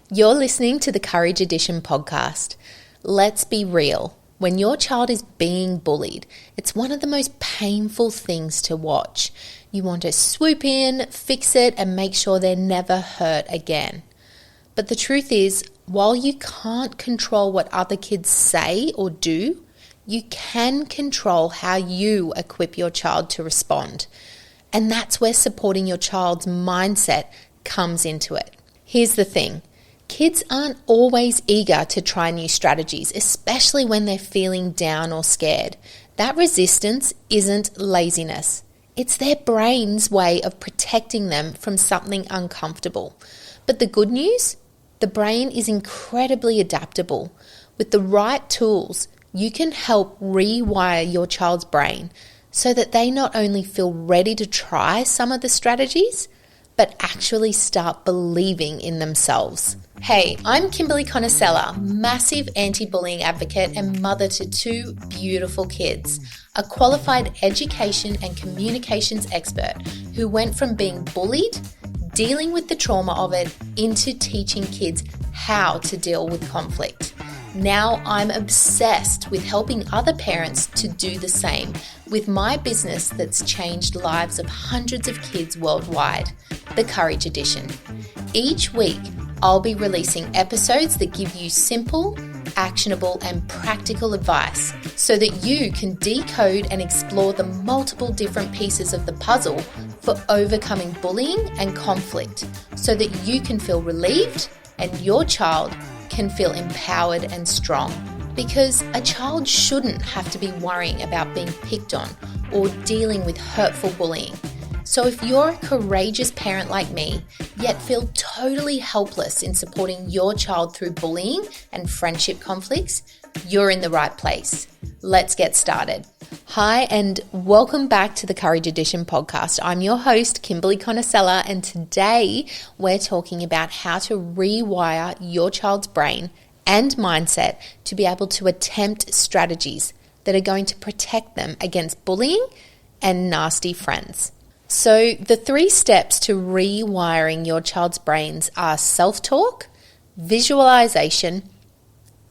You're listening to the Courage Edition podcast. Let's be real. When your child is being bullied, it's one of the most painful things to watch. You want to swoop in, fix it, and make sure they're never hurt again. But the truth is, while you can't control what other kids say or do, you can control how you equip your child to respond. And that's where supporting your child's mindset comes into it. Here's the thing. Kids aren't always eager to try new strategies, especially when they're feeling down or scared. That resistance isn't laziness. It's their brain's way of protecting them from something uncomfortable. But the good news? The brain is incredibly adaptable. With the right tools, you can help rewire your child's brain so that they not only feel ready to try some of the strategies, but actually start believing in themselves. Hey, I'm Kimberly Conicella, massive anti-bullying advocate and mother to two beautiful kids, a qualified education and communications expert who went from being bullied, dealing with the trauma of it, into teaching kids how to deal with conflict. Now I'm obsessed with helping other parents to do the same with my business that's changed lives of hundreds of kids worldwide, the Courage Edition. Each week, I'll be releasing episodes that give you simple, actionable, and practical advice so that you can decode and explore the multiple different pieces of the puzzle for overcoming bullying and conflict so that you can feel relieved and your child can feel empowered and strong. Because a child shouldn't have to be worrying about being picked on or dealing with hurtful bullying. So if you're a courageous parent like me, yet feel totally helpless in supporting your child through bullying and friendship conflicts, you're in the right place. Let's get started. Hi, and welcome back to the Courage Edition podcast. I'm your host, Kimberly Conicella, and today we're talking about how to rewire your child's brain and mindset to be able to attempt strategies that are going to protect them against bullying and nasty friends. So the 3 steps to rewiring your child's brains are self-talk, visualization,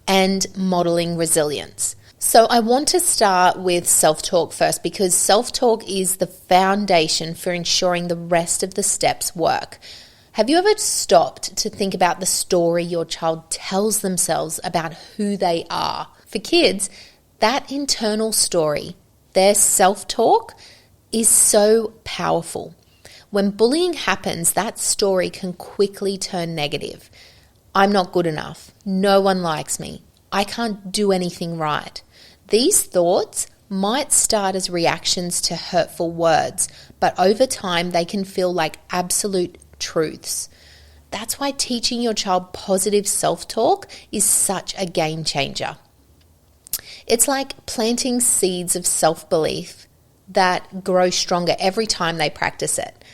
and modeling resilience. So I want to start with self-talk first because self-talk is the foundation for ensuring the rest of the steps work. Have you ever stopped to think about the story your child tells themselves about who they are? For kids, that internal story, their self-talk, is so powerful. When bullying happens, that story can quickly turn negative. I'm not good enough. No one likes me. I can't do anything right. These thoughts might start as reactions to hurtful words, but over time they can feel like absolute truths. That's why teaching your child positive self-talk is such a game changer. It's like planting seeds of self-belief that grow stronger every time they practice it.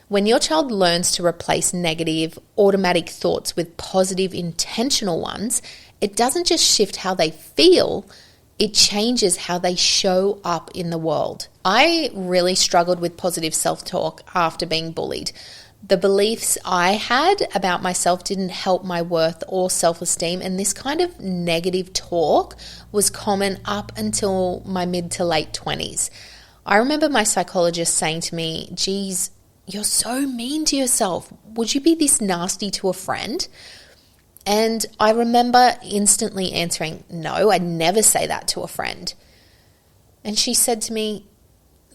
When your child learns to replace negative, automatic thoughts with positive, intentional ones, it doesn't just shift how they feel, it changes how they show up in the world. I really struggled with positive self-talk after being bullied. The beliefs I had about myself didn't help my worth or self-esteem, and this kind of negative talk was common up until my mid to late 20s. I remember my psychologist saying to me, "Geez, you're so mean to yourself. Would you be this nasty to a friend?" And I remember instantly answering, "No, I'd never say that to a friend." And she said to me,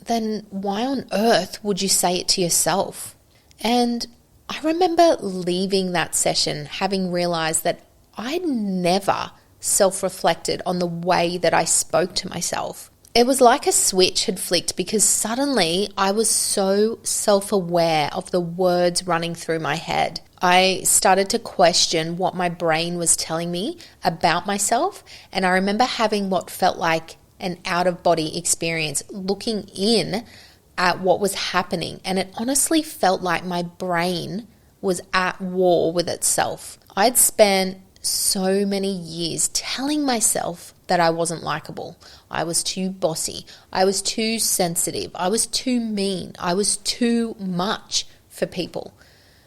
"Then why on earth would you say it to yourself?" And I remember leaving that session having realized that I'd never self-reflected on the way that I spoke to myself. It was like a switch had flicked because suddenly I was so self-aware of the words running through my head. I started to question what my brain was telling me about myself, and I remember having what felt like an out-of-body experience, looking in at what was happening, and it honestly felt like my brain was at war with itself. I'd spent so many years telling myself that I wasn't likable. I was too bossy. I was too sensitive. I was too mean. I was too much for people.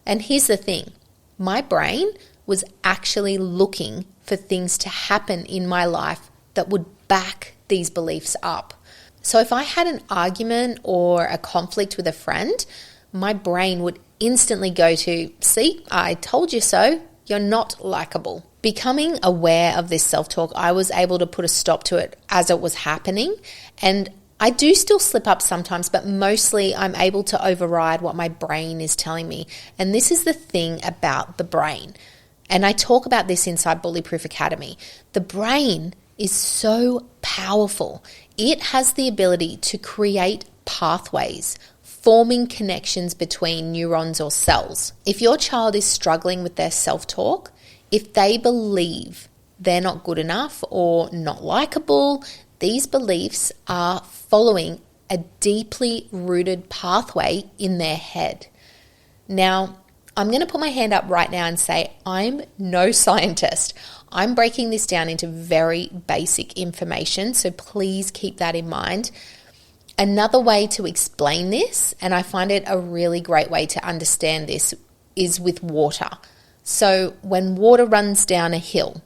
And here's the thing. My brain was actually looking for things to happen in my life that would back these beliefs up. So if I had an argument or a conflict with a friend, my brain would instantly go to, see, I told you so, you're not likable. Becoming aware of this self-talk, I was able to put a stop to it as it was happening. And I do still slip up sometimes, but mostly I'm able to override what my brain is telling me. And this is the thing about the brain. And I talk about this inside Bullyproof Academy. The brain is so powerful. It has the ability to create pathways, forming connections between neurons or cells. If your child is struggling with their self-talk, if they believe they're not good enough or not likable, these beliefs are following a deeply rooted pathway in their head. Now, I'm going to put my hand up right now and say I'm no scientist. I'm breaking this down into very basic information, so please keep that in mind. Another way to explain this, and I find it a really great way to understand this, is with water. So when water runs down a hill,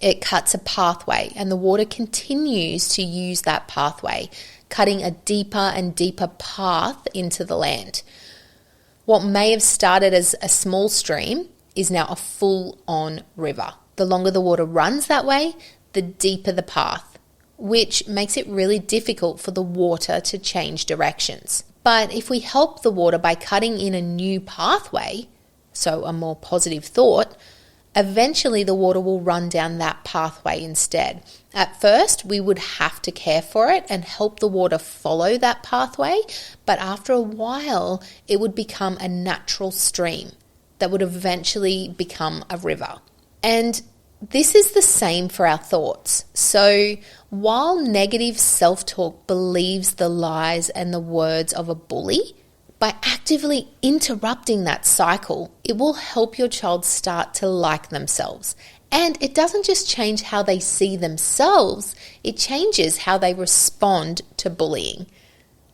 it cuts a pathway and the water continues to use that pathway, cutting a deeper and deeper path into the land. What may have started as a small stream is now a full-on river. The longer the water runs that way, the deeper the path, which makes it really difficult for the water to change directions. But if we help the water by cutting in a new pathway, so a more positive thought, eventually the water will run down that pathway instead. At first, we would have to care for it and help the water follow that pathway, but after a while, it would become a natural stream that would eventually become a river. And this is the same for our thoughts. So while negative self-talk believes the lies and the words of a bully, by actively interrupting that cycle, it will help your child start to like themselves. And it doesn't just change how they see themselves, it changes how they respond to bullying.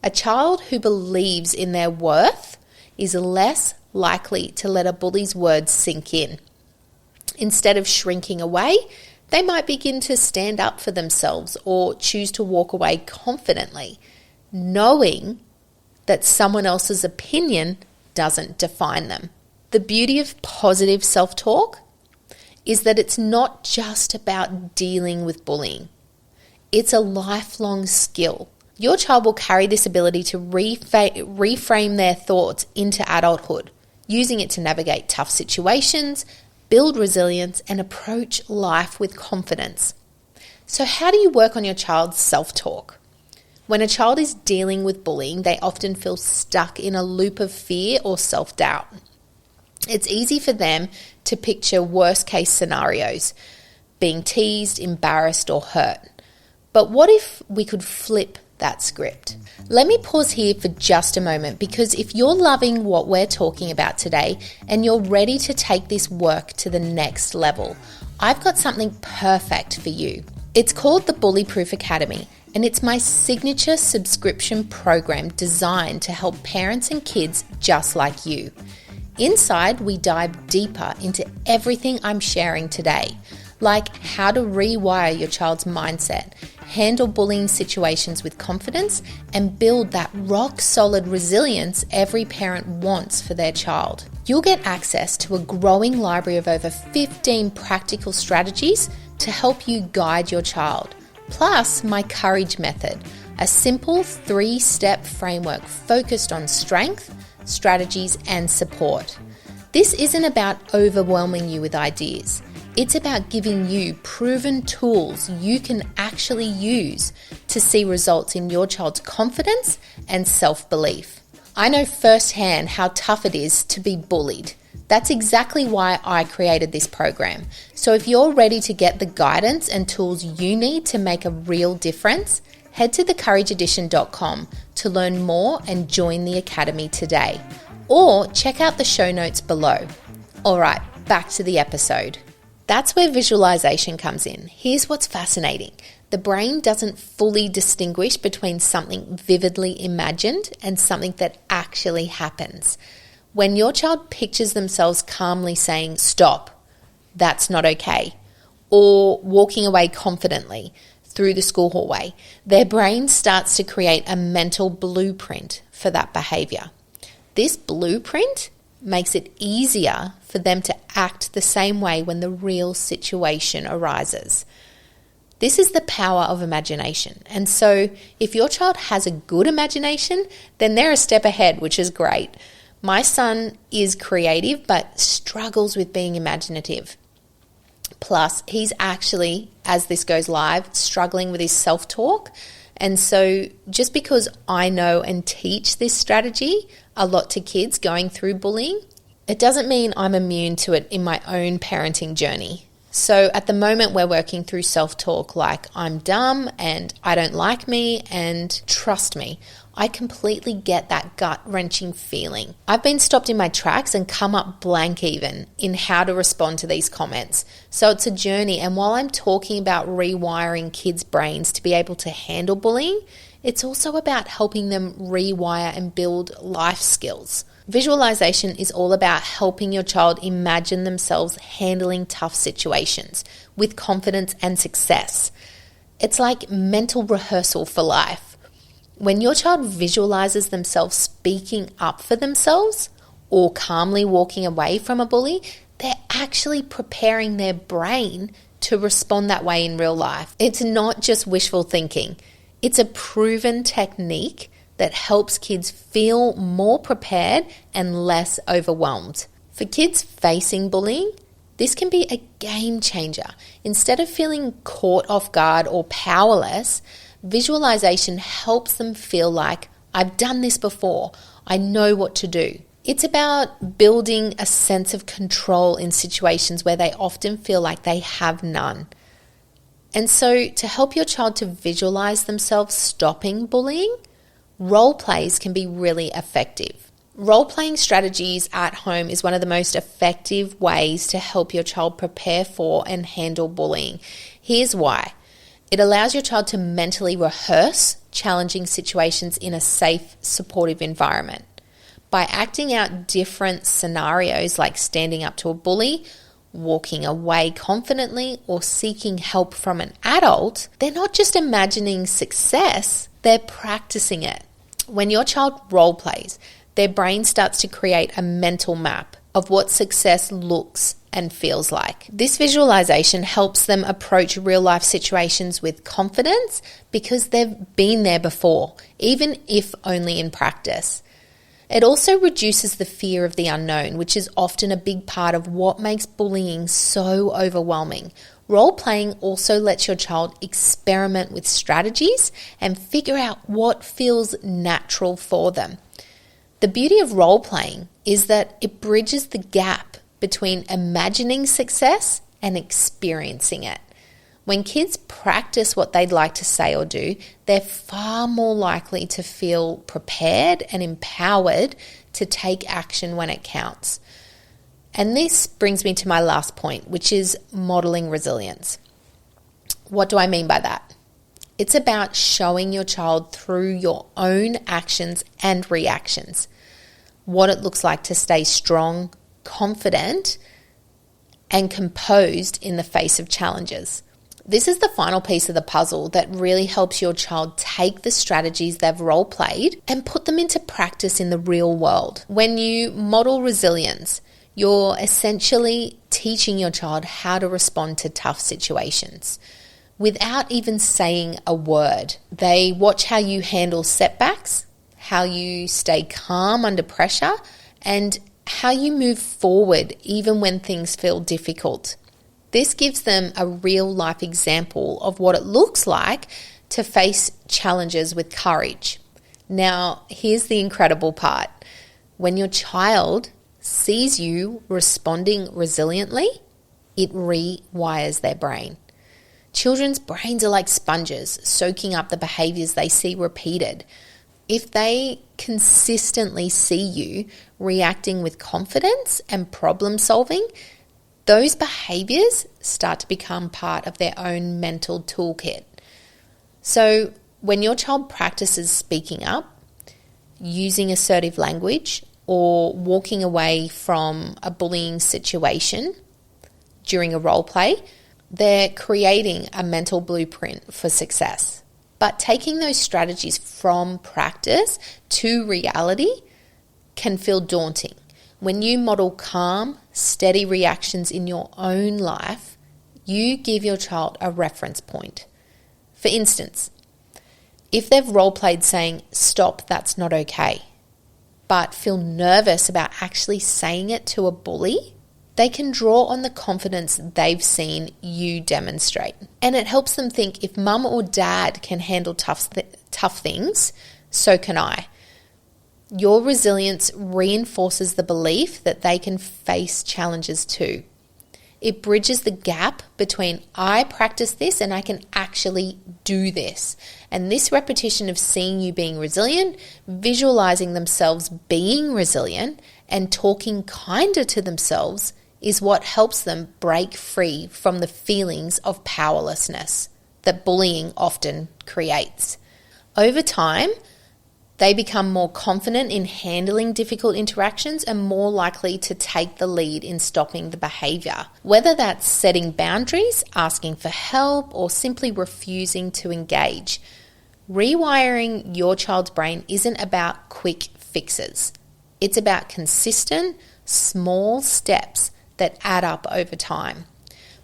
A child who believes in their worth is less likely to let a bully's words sink in. Instead of shrinking away, they might begin to stand up for themselves or choose to walk away confidently, knowing that someone else's opinion doesn't define them. The beauty of positive self-talk is that it's not just about dealing with bullying. It's a lifelong skill. Your child will carry this ability to reframe their thoughts into adulthood, using it to navigate tough situations, build resilience, and approach life with confidence. So how do you work on your child's self-talk? When a child is dealing with bullying, they often feel stuck in a loop of fear or self-doubt. It's easy for them to picture worst-case scenarios, being teased, embarrassed, or hurt. But what if we could flip that script? Let me pause here for just a moment, because if you're loving what we're talking about today and you're ready to take this work to the next level, I've got something perfect for you. It's called the Bullyproof Academy, and it's my signature subscription program designed to help parents and kids just like you. Inside, we dive deeper into everything I'm sharing today, like how to rewire your child's mindset, handle bullying situations with confidence, and build that rock-solid resilience every parent wants for their child. You'll get access to a growing library of over 15 practical strategies to help you guide your child. Plus, my Courage Method, a simple 3-step framework focused on strength, strategies, and support. This isn't about overwhelming you with ideas. It's about giving you proven tools you can actually use to see results in your child's confidence and self-belief. I know firsthand how tough it is to be bullied. That's exactly why I created this program. So if you're ready to get the guidance and tools you need to make a real difference, head to thecourageedition.com to learn more and join the Academy today. Or check out the show notes below. All right, back to the episode. That's where visualization comes in. Here's what's fascinating. The brain doesn't fully distinguish between something vividly imagined and something that actually happens. When your child pictures themselves calmly saying, "Stop," that's not okay, or walking away confidently through the school hallway, their brain starts to create a mental blueprint for that behavior. This blueprint makes it easier for them to act the same way when the real situation arises. This is the power of imagination. And so if your child has a good imagination, then they're a step ahead, which is great. My son is creative but struggles with being imaginative. Plus, he's actually, as this goes live, struggling with his self-talk. And so just because I know and teach this strategy a lot to kids going through bullying, it doesn't mean I'm immune to it in my own parenting journey. So at the moment, we're working through self-talk like I'm dumb and I don't like me, and trust me, I completely get that gut-wrenching feeling. I've been stopped in my tracks and come up blank even in how to respond to these comments. So it's a journey, and while I'm talking about rewiring kids' brains to be able to handle bullying, it's also about helping them rewire and build life skills. Visualization is all about helping your child imagine themselves handling tough situations with confidence and success. It's like mental rehearsal for life. When your child visualizes themselves speaking up for themselves or calmly walking away from a bully, they're actually preparing their brain to respond that way in real life. It's not just wishful thinking. It's a proven technique that helps kids feel more prepared and less overwhelmed. For kids facing bullying, this can be a game changer. Instead of feeling caught off guard or powerless, visualization helps them feel like, I've done this before, I know what to do. It's about building a sense of control in situations where they often feel like they have none. And so to help your child to visualize themselves stopping bullying, role plays can be really effective. Role-playing strategies at home is one of the most effective ways to help your child prepare for and handle bullying. Here's why. It allows your child to mentally rehearse challenging situations in a safe, supportive environment. By acting out different scenarios like standing up to a bully, walking away confidently, or seeking help from an adult, they're not just imagining success, they're practicing it. When your child role plays, their brain starts to create a mental map of what success looks and feels like. This visualization helps them approach real life situations with confidence because they've been there before, even if only in practice. It also reduces the fear of the unknown, which is often a big part of what makes bullying so overwhelming. Role-playing also lets your child experiment with strategies and figure out what feels natural for them. The beauty of role-playing is that it bridges the gap between imagining success and experiencing it. When kids practice what they'd like to say or do, they're far more likely to feel prepared and empowered to take action when it counts. And this brings me to my last point, which is modeling resilience. What do I mean by that? It's about showing your child through your own actions and reactions what it looks like to stay strong, confident, and composed in the face of challenges. This is the final piece of the puzzle that really helps your child take the strategies they've role-played and put them into practice in the real world. When you model resilience, you're essentially teaching your child how to respond to tough situations without even saying a word. They watch how you handle setbacks, how you stay calm under pressure, and how you move forward even when things feel difficult. This gives them a real life example of what it looks like to face challenges with courage. Now, here's the incredible part. When your child sees you responding resiliently, it rewires their brain. Children's brains are like sponges, soaking up the behaviours they see repeated. If they consistently see you reacting with confidence and problem solving, those behaviours start to become part of their own mental toolkit. So when your child practices speaking up, using assertive language, or walking away from a bullying situation, during a role play, they're creating a mental blueprint for success. But taking those strategies from practice to reality can feel daunting. When you model calm, steady reactions in your own life, you give your child a reference point. For instance, if they've role-played saying, "Stop, that's not okay," but feel nervous about actually saying it to a bully, they can draw on the confidence they've seen you demonstrate. And it helps them think, if mum or dad can handle tough things, so can I. Your resilience reinforces the belief that they can face challenges too. It bridges the gap between I practice this and I can actually do this. And this repetition of seeing you being resilient, visualizing themselves being resilient, and talking kinder to themselves is what helps them break free from the feelings of powerlessness that bullying often creates. Over time, they become more confident in handling difficult interactions and more likely to take the lead in stopping the behavior. Whether that's setting boundaries, asking for help, or simply refusing to engage. Rewiring your child's brain isn't about quick fixes. It's about consistent, small steps that add up over time.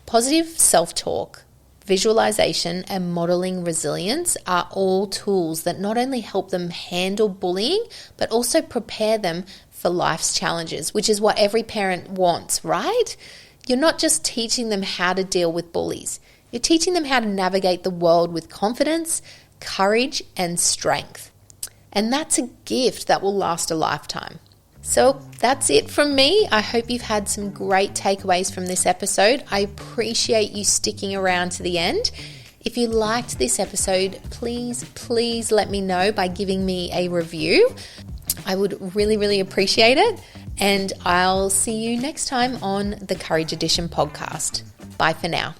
Positive self-talk, visualization, and modeling resilience are all tools that not only help them handle bullying, but also prepare them for life's challenges, which is what every parent wants, right? You're not just teaching them how to deal with bullies. You're teaching them how to navigate the world with confidence, courage, and strength. And that's a gift that will last a lifetime. So that's it from me. I hope you've had some great takeaways from this episode. I appreciate you sticking around to the end. If you liked this episode, please let me know by giving me a review. I would really appreciate it. And I'll see you next time on the Courage Edition podcast. Bye for now.